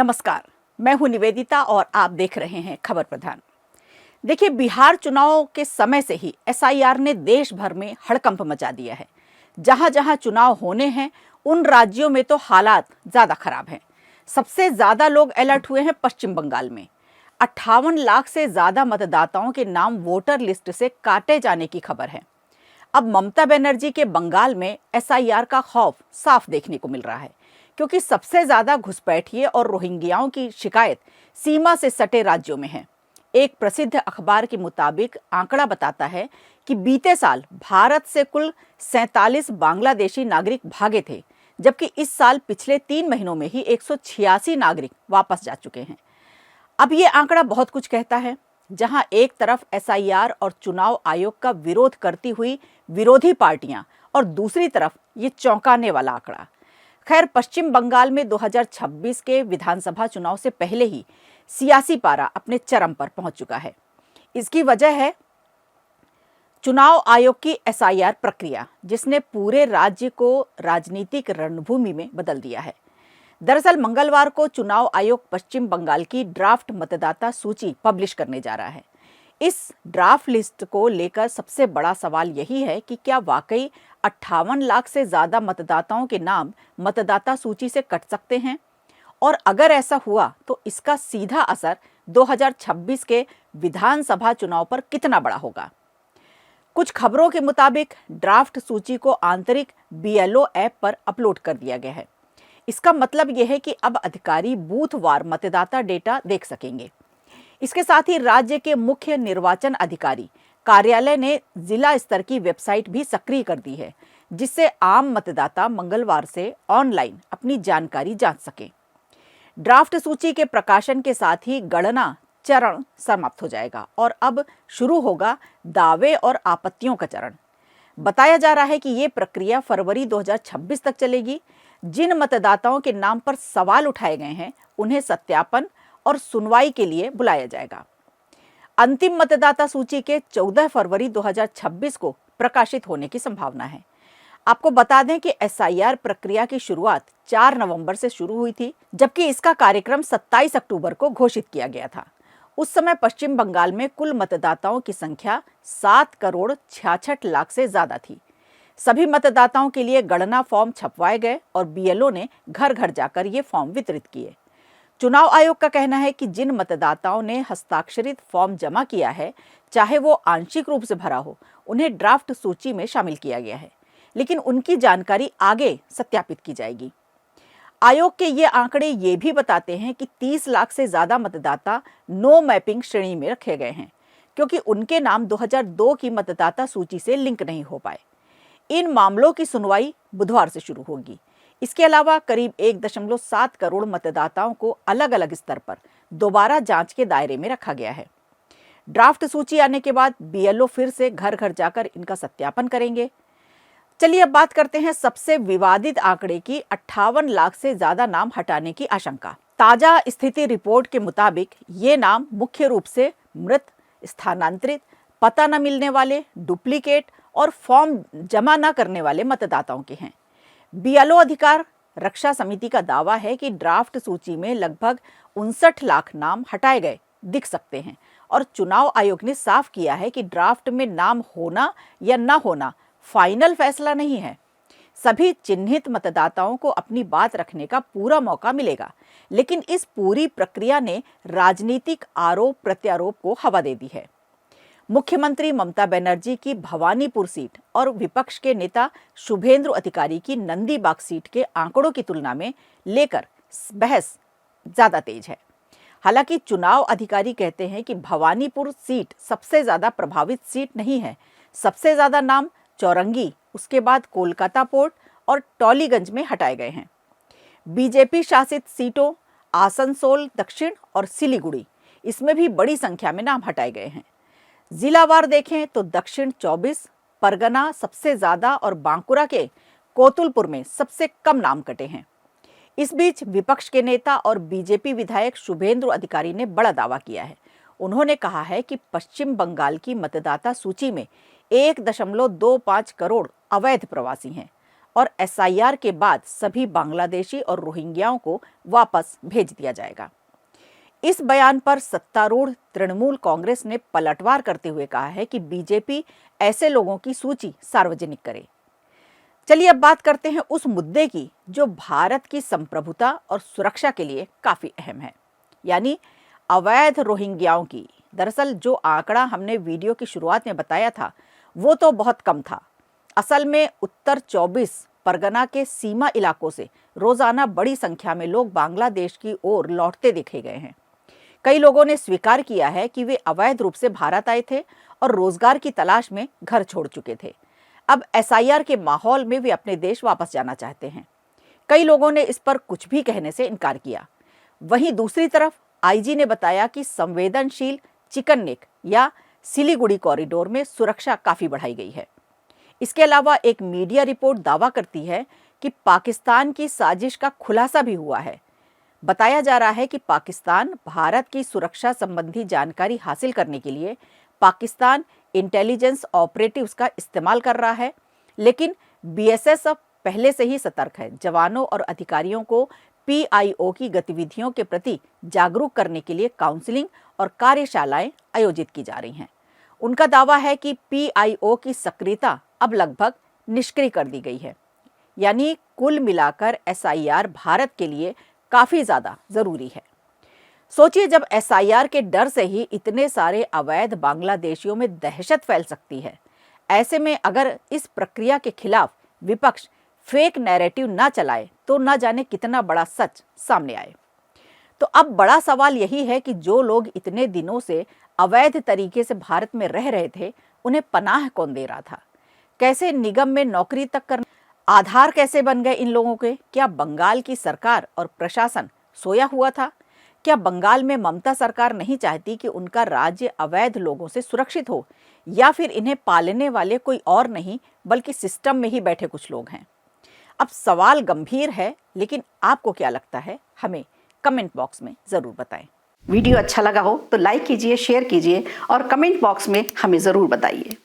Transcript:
नमस्कार, मैं हूं निवेदिता और आप देख रहे हैं खबर प्रधान। देखिए, बिहार चुनाव के समय से ही एसआईआर ने देश भर में हड़कंप मचा दिया है। जहां जहां चुनाव होने हैं उन राज्यों में तो हालात ज्यादा खराब हैं। सबसे ज्यादा लोग अलर्ट हुए हैं पश्चिम बंगाल में। 58 लाख से ज्यादा मतदाताओं के नाम वोटर लिस्ट से काटे जाने की खबर है। अब ममता बनर्जी के बंगाल में एसआईआर का खौफ साफ देखने को मिल रहा है, क्योंकि सबसे ज्यादा घुसपैठिए और रोहिंग्याओं की शिकायत सीमा से सटे राज्यों में है। एक प्रसिद्ध अखबार के मुताबिक आंकड़ा बताता है कि बीते साल भारत से कुल 47 बांग्लादेशी नागरिक भागे थे, जबकि इस साल पिछले 3 महीनों में ही 186 नागरिक वापस जा चुके हैं। अब ये आंकड़ा बहुत कुछ कहता है। जहां एक तरफ एसआईआर और चुनाव आयोग का विरोध करती हुई विरोधी पार्टियां और दूसरी तरफ ये चौंकाने वाला आंकड़ा। खैर, पश्चिम बंगाल में 2026 के विधानसभा चुनाव से पहले ही सियासी पारा अपने चरम पर पहुंच चुका है। इसकी वजह है चुनाव आयोग की एसआईआर प्रक्रिया, जिसने पूरे राज्य को राजनीतिक रणभूमि में बदल दिया है। दरअसल मंगलवार को चुनाव आयोग पश्चिम बंगाल की ड्राफ्ट मतदाता सूची पब्लिश करने जा रहा है। इस ड्राफ्ट लिस्ट को लेकर सबसे बड़ा सवाल यही है कि क्या वाकई 58 लाख से ज्यादा मतदाताओं के नाम मतदाता सूची से कट सकते हैं, और अगर ऐसा हुआ तो इसका सीधा असर 2026 के विधानसभा चुनाव पर कितना बड़ा होगा। कुछ खबरों के मुताबिक ड्राफ्ट सूची को आंतरिक बीएलओ ऐप पर अपलोड कर दिया गया है। इसका मतलब यह है कि अब अधिकारी बूथवार मतदाता डेटा देख सकेंगे। इसके साथ ही राज्य के मुख्य निर्वाचन अधिकारी कार्यालय ने जिला स्तर की वेबसाइट भी सक्रिय कर दी है, जिससे आम मतदाता मंगलवार से ऑनलाइन अपनी जानकारी जांच सके। ड्राफ्ट सूची के प्रकाशन के साथ ही गणना चरण समाप्त हो जाएगा और अब शुरू होगा दावे और आपत्तियों का चरण। बताया जा रहा है कि ये प्रक्रिया फरवरी 2026 तक चलेगी। जिन मतदाताओं के नाम पर सवाल उठाए गए हैं उन्हें सत्यापन और सुनवाई के लिए बुलाया जाएगा। अंतिम मतदाता सूची के 14 फरवरी 2026 को प्रकाशित होने की संभावना है। आपको बता दें कि एसआईआर प्रक्रिया की शुरुआत 4 नवंबर से शुरू हुई थी, जबकि इसका कार्यक्रम 27 अक्टूबर को घोषित किया गया था। उस समय पश्चिम बंगाल में कुल मतदाताओं की संख्या 7 करोड़ 66 लाख से ज्यादा थी। सभी मतदाताओं के लिए गणना फॉर्म छपवाए गए और बीएलओ ने घर घर जाकर ये फॉर्म वितरित किए। चुनाव आयोग का कहना है कि जिन मतदाताओं ने हस्ताक्षरित फॉर्म जमा किया है, चाहे वो आंशिक रूप से भरा हो, उन्हें ड्राफ्ट सूची में शामिल किया गया है, लेकिन उनकी जानकारी आगे सत्यापित की जाएगी। आयोग के ये आंकड़े ये भी बताते हैं कि 30 लाख से ज्यादा मतदाता नो मैपिंग श्रेणी में रखे गए हैं, क्योंकि उनके नाम 2002 की मतदाता सूची से लिंक नहीं हो पाए। इन मामलों की सुनवाई बुधवार से शुरू होगी। इसके अलावा करीब 1.7 करोड़ मतदाताओं को अलग अलग स्तर पर दोबारा जांच के दायरे में रखा गया है। ड्राफ्ट सूची आने के बाद बीएलओ फिर से घर घर जाकर इनका सत्यापन करेंगे। चलिए अब बात करते हैं सबसे विवादित आंकड़े की, 58 लाख से ज्यादा नाम हटाने की आशंका। ताजा स्थिति रिपोर्ट के मुताबिक ये नाम मुख्य रूप से मृत, स्थानांतरित, पता न मिलने वाले, डुप्लीकेट और फॉर्म जमा न करने वाले मतदाताओं के हैं। बीएलओ अधिकार रक्षा समिति का दावा है कि ड्राफ्ट सूची में लगभग 59 लाख नाम हटाए गए दिख सकते हैं, और चुनाव आयोग ने साफ किया है कि ड्राफ्ट में नाम होना या न होना फाइनल फैसला नहीं है। सभी चिन्हित मतदाताओं को अपनी बात रखने का पूरा मौका मिलेगा, लेकिन इस पूरी प्रक्रिया ने राजनीतिक आरोप प्रत्यारोप को हवा दे दी है। मुख्यमंत्री ममता बनर्जी की भवानीपुर सीट और विपक्ष के नेता शुभेंदु अधिकारी की नंदीबाग सीट के आंकड़ों की तुलना में लेकर बहस ज्यादा तेज है। हालांकि चुनाव अधिकारी कहते हैं कि भवानीपुर सीट सबसे ज्यादा प्रभावित सीट नहीं है। सबसे ज्यादा नाम चौरंगी, उसके बाद कोलकाता पोर्ट और टॉलीगंज में हटाए गए हैं। बीजेपी शासित सीटों आसनसोल दक्षिण और सिलीगुड़ी, इसमें भी बड़ी संख्या में नाम हटाए गए हैं। जिलावार देखें तो दक्षिण 24 परगना सबसे ज्यादा और बांकुरा के कोतुलपुर में सबसे कम नाम कटे हैं। इस बीच विपक्ष के नेता और बीजेपी विधायक शुभेंदु अधिकारी ने बड़ा दावा किया है। उन्होंने कहा है कि पश्चिम बंगाल की मतदाता सूची में 1.25 करोड़ अवैध प्रवासी हैं और एसआईआर के बाद सभी बांग्लादेशी और रोहिंग्याओं को वापस भेज दिया जाएगा। इस बयान पर सत्तारूढ़ तृणमूल कांग्रेस ने पलटवार करते हुए कहा है कि बीजेपी ऐसे लोगों की सूची सार्वजनिक करे। चलिए अब बात करते हैं उस मुद्दे की जो भारत की संप्रभुता और सुरक्षा के लिए काफी अहम है, यानी अवैध रोहिंग्याओं की। दरअसल जो आंकड़ा हमने वीडियो की शुरुआत में बताया था वो तो बहुत कम था। असल में उत्तर 24 परगना के सीमा इलाकों से रोजाना बड़ी संख्या में लोग बांग्लादेश की ओर लौटते देखे गए हैं। कई लोगों ने स्वीकार किया है कि वे अवैध रूप से भारत आए थे और रोजगार की तलाश में घर छोड़ चुके थे। अब एसआईआर के माहौल में वे अपने देश वापस जाना चाहते हैं। कई लोगों ने इस पर कुछ भी कहने से इनकार किया। वहीं दूसरी तरफ आईजी ने बताया कि संवेदनशील चिकन नेक या सिलीगुड़ी कॉरिडोर में सुरक्षा काफी बढ़ाई गई है। इसके अलावा एक मीडिया रिपोर्ट दावा करती है कि पाकिस्तान की साजिश का खुलासा भी हुआ है। बताया जा रहा है कि पाकिस्तान भारत की सुरक्षा संबंधी जानकारी हासिल करने के लिए पाकिस्तान इंटेलिजेंस ऑपरेटिव्स का इस्तेमाल कर रहा है, लेकिन बीएसएफ पहले से ही सतर्क है। जवानों और अधिकारियों को पीआईओ की गतिविधियों के प्रति जागरूक करने के लिए काउंसलिंग और कार्यशालाएं आयोजित की जा रही हैं। उनका दावा है कि पीआईओ की सक्रियता अब लगभग निष्क्रिय कर दी गई है, यानी कुल मिलाकर एसआईआर भारत के लिए काफी ज्यादा जरूरी है। सोचिए, जब एसआईआर के डर से ही इतने सारे अवैध बांग्लादेशियों में दहशत फैल सकती है, ऐसे में अगर इस प्रक्रिया के खिलाफ विपक्ष फेक नैरेटिव ना चलाए तो ना जाने कितना बड़ा सच सामने आए। तो अब बड़ा सवाल यही है कि जो लोग इतने दिनों से अवैध तरीके से भारत में रह रहे थे, उन्हें पनाह कौन दे रहा था? कैसे निगम में नौकरी तक करने आधार कैसे बन गए इन लोगों के? क्या बंगाल की सरकार और प्रशासन सोया हुआ था? क्या बंगाल में ममता सरकार नहीं चाहती कि उनका राज्य अवैध लोगों से सुरक्षित हो, या फिर इन्हें पालने वाले कोई और नहीं बल्कि सिस्टम में ही बैठे कुछ लोग हैं? अब सवाल गंभीर है, लेकिन आपको क्या लगता है? हमें कमेंट बॉक्स में जरूर बताएं। वीडियो अच्छा लगा हो तो लाइक कीजिए, शेयर कीजिए और कमेंट बॉक्स में हमें जरूर बताइए।